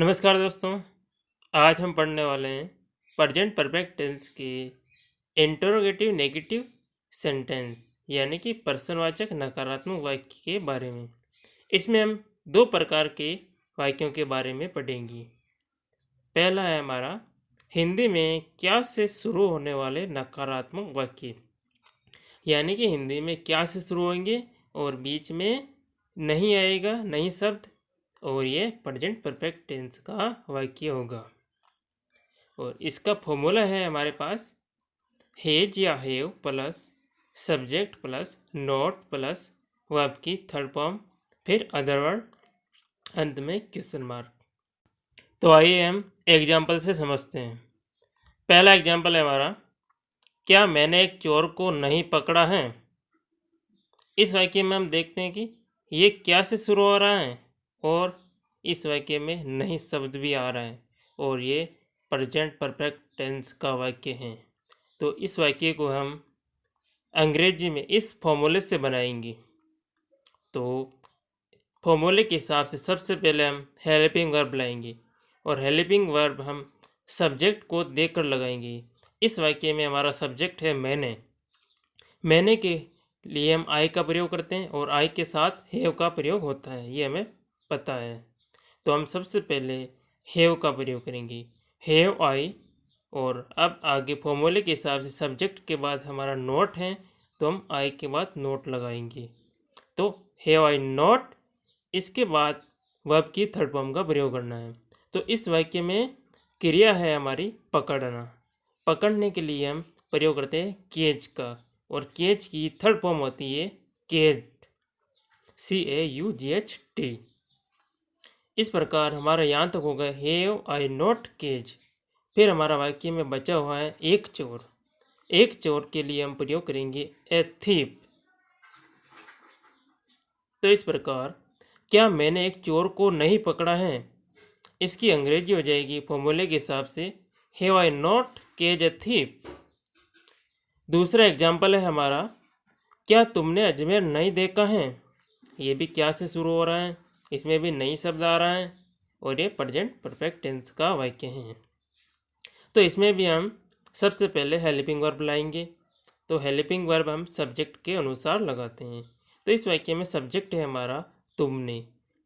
नमस्कार दोस्तों। आज हम पढ़ने वाले हैं प्रेजेंट परफेक्ट टेंस के इंटरोगेटिव नेगेटिव सेंटेंस यानी कि प्रश्नवाचक नकारात्मक वाक्य के बारे में। इसमें हम दो प्रकार के वाक्यों के बारे में पढ़ेंगे। पहला है हमारा हिंदी में क्या से शुरू होने वाले नकारात्मक वाक्य, यानी कि हिंदी में क्या से शुरू होंगे और बीच में नहीं आएगा नहीं शब्द, और ये प्रेजेंट परफेक्ट टेंस का वाक्य होगा। और इसका फॉर्मूला है हमारे पास हैज या have plus subject plus not plus verb की थर्ड फॉर्म फिर अदर वर्ड, अंत में क्वेश्चन मार्क। तो आइए हम एग्जाम्पल से समझते हैं। पहला एग्जाम्पल है हमारा, क्या मैंने एक चोर को नहीं पकड़ा है। इस वाक्य में हम देखते हैं कि ये क्या से शुरू हो रहा है और इस वाक्य में नहीं शब्द भी आ रहा है और ये प्रेजेंट परफेक्ट टेंस का वाक्य है। तो इस वाक्य को हम अंग्रेजी में इस फॉर्मूले से बनाएंगे। तो फॉर्मूले के हिसाब से सबसे पहले हम हेल्पिंग वर्ब लाएंगे और हेल्पिंग वर्ब हम सब्जेक्ट को देकर लगाएंगे। इस वाक्य में हमारा सब्जेक्ट है मैंने। मैंने के लिए हम आई का प्रयोग करते हैं और आई के साथ हैव का प्रयोग होता है, ये हमें पता है। तो हम सबसे पहले हैव का प्रयोग करेंगे, हैव आई। और अब आगे फॉर्मूले के हिसाब से सब्जेक्ट के बाद हमारा नोट है तो हम आई के बाद नोट लगाएंगे। तो हैव आई नोट, इसके बाद वर्ब की थर्ड फॉर्म का प्रयोग करना है। तो इस वाक्य में क्रिया है हमारी पकड़ना। पकड़ने के लिए हम प्रयोग करते हैं केज का और केज की थर्ड फॉर्म होती है केज, CAUGHT। इस प्रकार हमारा यहाँ तक हो गया हैव आई नॉट केज। फिर हमारा वाक्य में बचा हुआ है एक चोर। एक चोर के लिए हम प्रयोग करेंगे ए थीप। तो इस प्रकार क्या मैंने एक चोर को नहीं पकड़ा है, इसकी अंग्रेजी हो जाएगी फॉर्मूले के हिसाब से have I not cage a thief. दूसरा एग्जाम्पल है हमारा, क्या तुमने अजमेर नहीं देखा है। ये भी क्या से शुरू हो रहा है, इसमें भी नई शब्द आ रहा है और ये प्रेजेंट परफेक्ट टेंस का वाक्य है। तो इसमें भी हम सबसे पहले हेल्पिंग वर्ब लाएंगे। तो हेल्पिंग वर्ब हम सब्जेक्ट के अनुसार लगाते हैं। तो इस वाक्य में सब्जेक्ट है हमारा तुमने।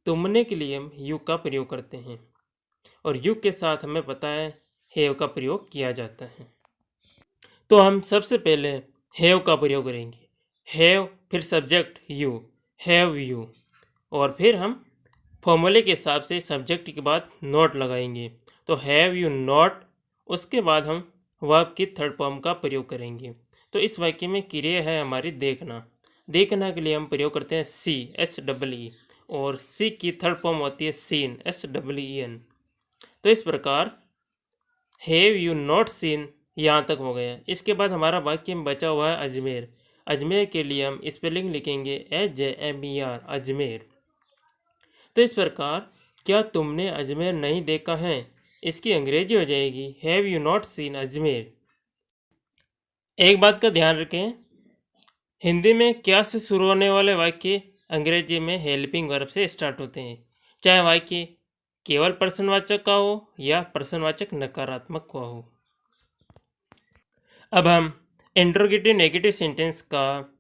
तुमने के लिए हम यू का प्रयोग करते हैं और यू के साथ हमें पता है हैव का प्रयोग किया जाता है। तो हम सबसे पहले हैव का प्रयोग करेंगे, हैव फिर सब्जेक्ट यू, हैव यू। और फिर हम फॉर्मूले के हिसाब से सब्जेक्ट के बाद नोट लगाएंगे। तो हैव यू नोट, उसके बाद हम वर्ब की थर्ड फॉर्म का प्रयोग करेंगे। तो इस वाक्य में क्रिया है हमारी देखना। देखना के लिए हम प्रयोग करते हैं CSEE और सी की थर्ड फॉर्म होती है सीन, SEEN। तो इस प्रकार हैव यू नॉट सीन यहाँ तक हो गया। इसके बाद हमारा वाक्य में बचा हुआ है अजमेर। अजमेर के लिए हम स्पेलिंग लिखेंगे AJMER, अजमेर। तो इस प्रकार क्या तुमने अजमेर नहीं देखा है, इसकी अंग्रेजी हो जाएगी have you not seen Ajmer. एक बात का ध्यान रखें, हिंदी में क्या से शुरू होने वाले वाक्य अंग्रेजी में हेल्पिंग वर्ब से स्टार्ट होते हैं, चाहे वाक्य केवल प्रश्नवाचक का हो या प्रश्नवाचक नकारात्मक का हो। अब हम इंट्रोगेटिव नेगेटिव सेंटेंस का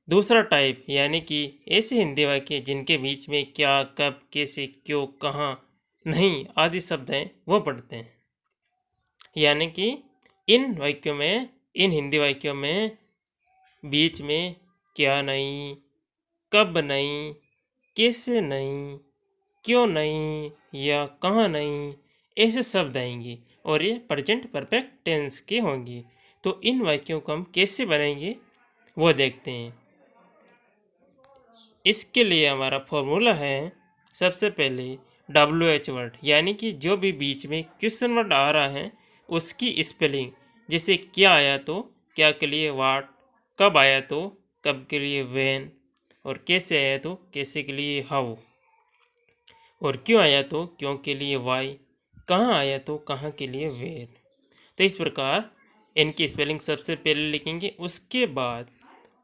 दूसरा टाइप यानी कि ऐसे हिंदी वाक्य जिनके बीच में क्या, कब, कैसे, क्यों, कहाँ, नहीं आदि शब्द हैं वो पढ़ते हैं। यानी कि इन वाक्यों में, इन हिंदी वाक्यों में बीच में क्या नहीं, कब नहीं, कैसे नहीं, क्यों नहीं या कहाँ नहीं ऐसे शब्द आएंगे और ये प्रेजेंट परफेक्ट टेंस के होंगे। तो इन वाक्यों को हम कैसे बनाएंगे वो देखते हैं। इसके लिए हमारा फॉर्मूला है सबसे पहले WH वर्ड, यानी कि जो भी बीच में क्वेश्चन वर्ड आ रहा है उसकी स्पेलिंग। जैसे क्या आया तो क्या के लिए वाट, कब आया तो कब के लिए व्हेन, और कैसे आया तो कैसे के लिए हाउ, और क्यों आया तो क्यों के लिए वाई, कहाँ आया तो कहाँ के लिए वेयर। तो इस प्रकार इनकी स्पेलिंग सबसे पहले लिखेंगे। उसके बाद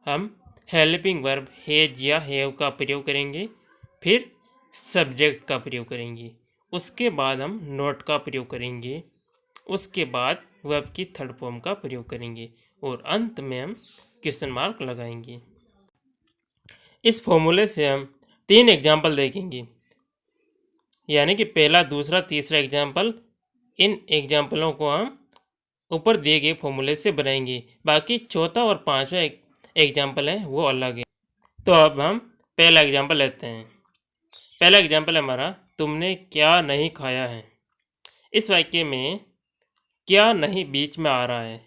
हम हेल्पिंग वर्ब हैज या हैव का प्रयोग करेंगे, फिर सब्जेक्ट का प्रयोग करेंगे उसके बाद हम नॉट का प्रयोग करेंगे, उसके बाद वर्ब की थर्ड फॉर्म का प्रयोग करेंगे और अंत में हम क्वेश्चन मार्क लगाएंगे। इस फॉर्मूले से हम 3 एग्जाम्पल देखेंगे, यानी कि पहला, दूसरा, तीसरा एग्जाम्पल। इन एग्जाम्पलों को हम ऊपर दिए गए फॉर्मूले से बनाएंगे। बाकी चौथा और पांचवा एग्जाम्पल है वो अलग है। तो अब हम पहला एग्जाम्पल लेते हैं। पहला एग्जाम्पल हमारा, तुमने क्या नहीं खाया है। इस वाक्य में क्या नहीं बीच में आ रहा है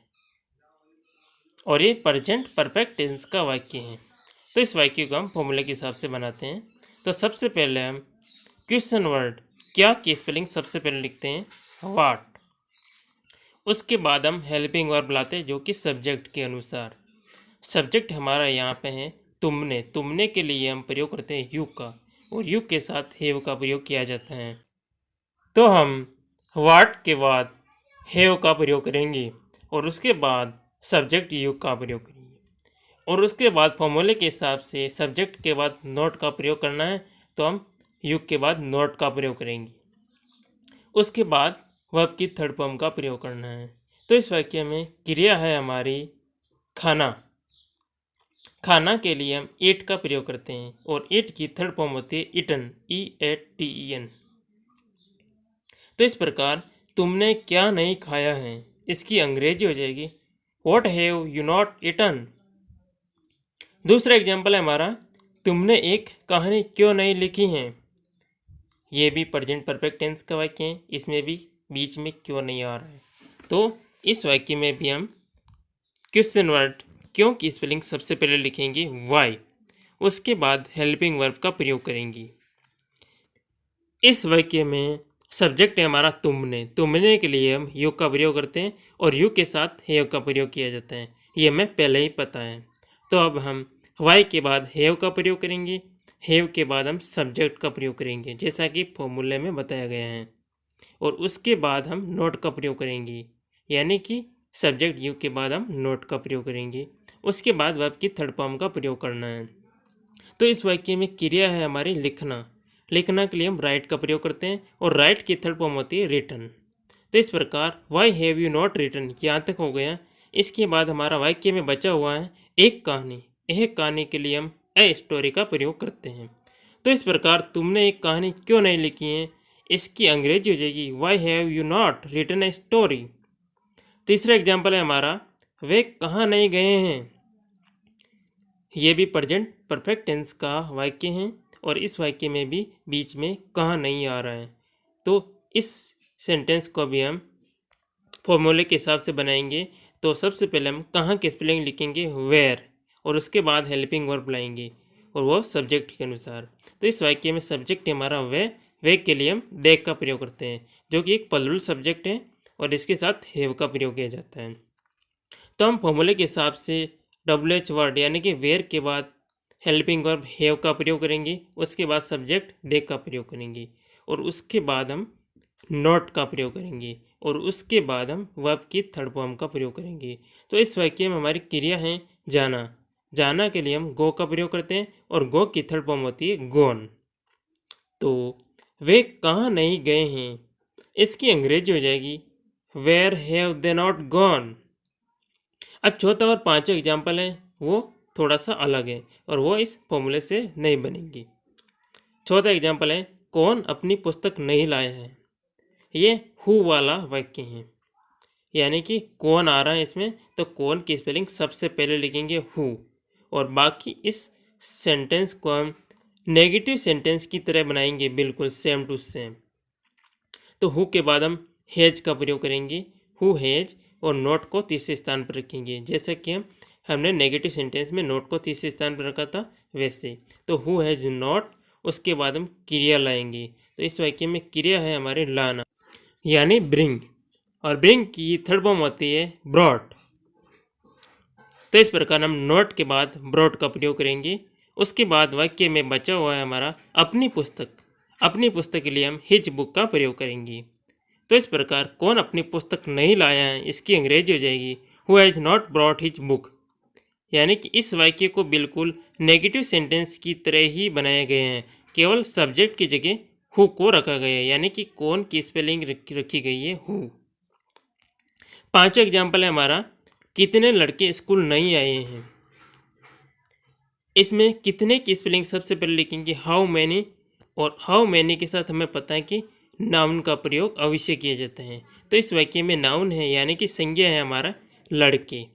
और ये प्रेजेंट परफेक्ट टेंस का वाक्य है। तो इस वाक्य को हम फॉर्मूले के हिसाब से बनाते हैं। तो सबसे पहले हम क्वेश्चन वर्ड क्या की स्पेलिंग सबसे पहले लिखते हैं वाट। उसके बाद हम हेल्पिंग वर्ब लाते हैं जो कि सब्जेक्ट के अनुसार। सब्जेक्ट हमारा यहाँ पे है तुमने। तुमने के लिए हम प्रयोग करते हैं यू का, और यू के साथ हैव का प्रयोग किया जाता है। तो हम वाट के बाद हैव का प्रयोग करेंगे और उसके बाद सब्जेक्ट यू का प्रयोग करेंगे, और उसके बाद फॉर्मूले के हिसाब से सब्जेक्ट के बाद नोट का प्रयोग करना है तो हम यू के बाद नोट का प्रयोग करेंगे। उसके बाद वर्ब की थर्ड फॉर्म का प्रयोग करना है। तो इस वाक्य में क्रिया है हमारी खाना। खाना के लिए हम ईट का प्रयोग करते हैं और ईट की थर्ड फॉर्म होती है ईटन, EATEN। तो इस प्रकार तुमने क्या नहीं खाया है, इसकी अंग्रेजी हो जाएगी what have you not eaten. दूसरा एग्जाम्पल है हमारा, तुमने एक कहानी क्यों नहीं लिखी है। ये भी प्रेजेंट परफेक्ट टेंस का वाक्य है, इसमें भी बीच में क्यों नहीं आ रहा है। तो इस वाक्य में भी हम क्वेश्चन वर्ड क्यों की स्पेलिंग सबसे पहले लिखेंगे वाई, उसके बाद हेल्पिंग वर्ब का प्रयोग करेंगे। इस वाक्य में सब्जेक्ट है हमारा तुमने। तुमने के लिए हम यू का प्रयोग करते हैं और यू के साथ हैव का प्रयोग किया जाता है, ये हमें पहले ही पता है। तो अब हम वाई के बाद हैव का प्रयोग करेंगे, हैव के बाद हम सब्जेक्ट का प्रयोग करेंगे जैसा कि फॉर्मूले में बताया गया है, और उसके बाद हम नोट का प्रयोग करेंगे, यानी कि सब्जेक्ट यू के बाद हम नोट का प्रयोग करेंगे। उसके बाद वर्ब की थर्ड फॉर्म का प्रयोग करना है। तो इस वाक्य में क्रिया है हमारी लिखना। लिखना के लिए हम राइट का प्रयोग करते हैं और राइट की थर्ड फॉर्म होती है रिटन। तो इस प्रकार why have you not written यहाँ तक हो गया। इसके बाद हमारा वाक्य में बचा हुआ है एक कहानी। एक कहानी के लिए हम ए स्टोरी का प्रयोग करते हैं। तो इस प्रकार तुमने एक कहानी क्यों नहीं लिखी है, इसकी अंग्रेजी हो जाएगी why have you not written a story. तीसरा एग्जाम्पल है हमारा, वे कहाँ नहीं गए हैं। ये भी प्रेजेंट परफेक्ट टेंस का वाक्य है और इस वाक्य में भी बीच में कहाँ नहीं आ रहा है। तो इस सेंटेंस को भी हम फॉर्मूले के हिसाब से बनाएंगे। तो सबसे पहले हम कहाँ के स्पेलिंग लिखेंगे वेयर, और उसके बाद हेल्पिंग वर्ब लाएंगे और वो सब्जेक्ट के अनुसार। तो इस वाक्य में सब्जेक्ट हमारा वे के लिए हम देख का प्रयोग करते हैं जो कि एक प्लूरल सब्जेक्ट है और इसके साथ हैव का प्रयोग किया जाता है। तो हम फॉर्मूले के हिसाब से WH वर्ड यानी कि वेयर के बाद हेल्पिंग वर्ब हैव का प्रयोग करेंगे, उसके बाद सब्जेक्ट देख का प्रयोग करेंगे और उसके बाद हम नॉट का प्रयोग करेंगे और उसके बाद हम वर्ब की थर्ड फॉर्म का प्रयोग करेंगे। तो इस वाक्य में हमारी क्रिया है जाना। जाना के लिए हम गो का प्रयोग करते हैं और गो की थर्ड फॉर्म होती है गोन। तो वे कहाँ नहीं गए हैं, इसकी अंग्रेजी हो जाएगी where have they not gone. अब चौथा और पांचवा एग्जाम्पल है वो थोड़ा सा अलग है और वो इस फॉर्मूले से नहीं बनेंगी। चौथा एग्जाम्पल है कौन अपनी पुस्तक नहीं लाया है। ये हु वाला वाक्य है, यानी कि कौन आ रहा है इसमें, तो कौन की स्पेलिंग सबसे पहले लिखेंगे हु, और बाकी इस सेंटेंस को हम नेगेटिव सेंटेंस की तरह बनाएंगे, बिल्कुल सेम टू सेम। तो हु के बाद हम हैज का प्रयोग करेंगे, हु हैज, और नोट को तीसरे स्थान पर रखेंगे जैसे कि हमने नेगेटिव सेंटेंस में नोट को तीसरे स्थान पर रखा था वैसे। तो हु हैज नॉट, उसके बाद हम क्रिया लाएंगे। तो इस वाक्य में क्रिया है हमारे लाना यानी ब्रिंग, और ब्रिंग की थर्ड फॉर्म होती है ब्रॉट। तो इस प्रकार हम नोट के बाद ब्रॉट का प्रयोग करेंगे। उसके बाद वाक्य में बचा हुआ है हमारा अपनी पुस्तक। अपनी पुस्तक के लिए हम हिज बुक का प्रयोग करेंगे। तो इस प्रकार कौन अपनी पुस्तक नहीं लाया है, इसकी अंग्रेजी हो जाएगी who has not brought his book, यानी कि इस वाक्य को बिल्कुल नेगेटिव सेंटेंस की तरह ही बनाए गए हैं, केवल सब्जेक्ट की जगह हु को रखा गया है, यानी कि कौन की स्पेलिंग रखी गई है, हु। पांचवा एग्जाम्पल है हमारा, कितने लड़के स्कूल नहीं आए हैं। इसमें कितने की स्पेलिंग सबसे पहले लिखेंगे हाउ मैनी, और हाउ मैनी के साथ हमें पता है कि नाउन का प्रयोग अवश्य किए जाते हैं। तो इस वाक्य में नाउन है यानी कि संज्ञा है हमारा लड़के,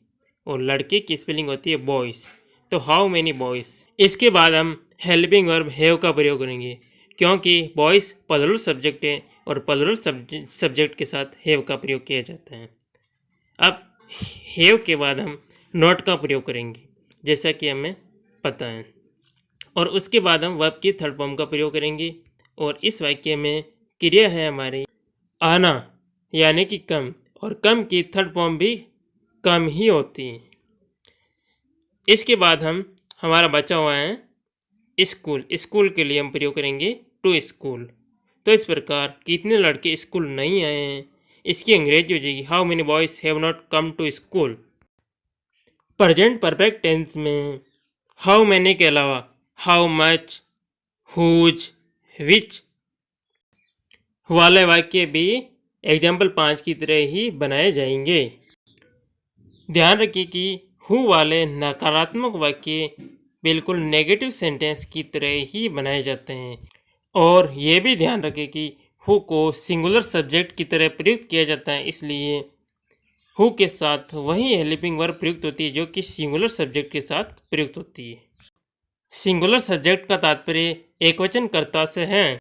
और लड़के की स्पेलिंग होती है बॉयज़, तो हाउ मैनी बॉयज़। इसके बाद हम हेल्पिंग वर्ब हैव का प्रयोग करेंगे, क्योंकि बॉयज़ प्लूरल सब्जेक्ट है और प्लूरल सब्जेक्ट के साथ हैव का प्रयोग किया जाता है। अब हैव के बाद हम नॉट का प्रयोग करेंगे, जैसा कि हमें पता है, और उसके बाद हम वर्ब की थर्ड फॉर्म का प्रयोग करेंगे। और इस वाक्य में क्रिया है हमारी आना, यानी कि कम, और कम की थर्ड फॉर्म भी कम ही होती है। इसके बाद हमारा बचा हुआ है स्कूल। स्कूल के लिए हम प्रयोग करेंगे टू स्कूल। तो इस प्रकार कितने लड़के स्कूल नहीं आए हैं, इसकी अंग्रेजी हो जाएगी how many boys have not come to school. Present perfect tense में हाउ मैनी के अलावा हाउ मच, हुज, विच वाले वाक्य भी एग्जाम्पल 5 की तरह ही बनाए जाएंगे। ध्यान रखिए कि हु वाले नकारात्मक वाक्य बिल्कुल नेगेटिव सेंटेंस की तरह ही बनाए जाते हैं, और ये भी ध्यान रखें कि हु को सिंगुलर सब्जेक्ट की तरह प्रयुक्त किया जाता है, इसलिए हु के साथ वही हेल्पिंग वर्ब प्रयुक्त होती है जो कि सिंगुलर सब्जेक्ट के साथ प्रयुक्त होती है। सिंगुलर सब्जेक्ट का तात्पर्य एकवचन कर्ता से है,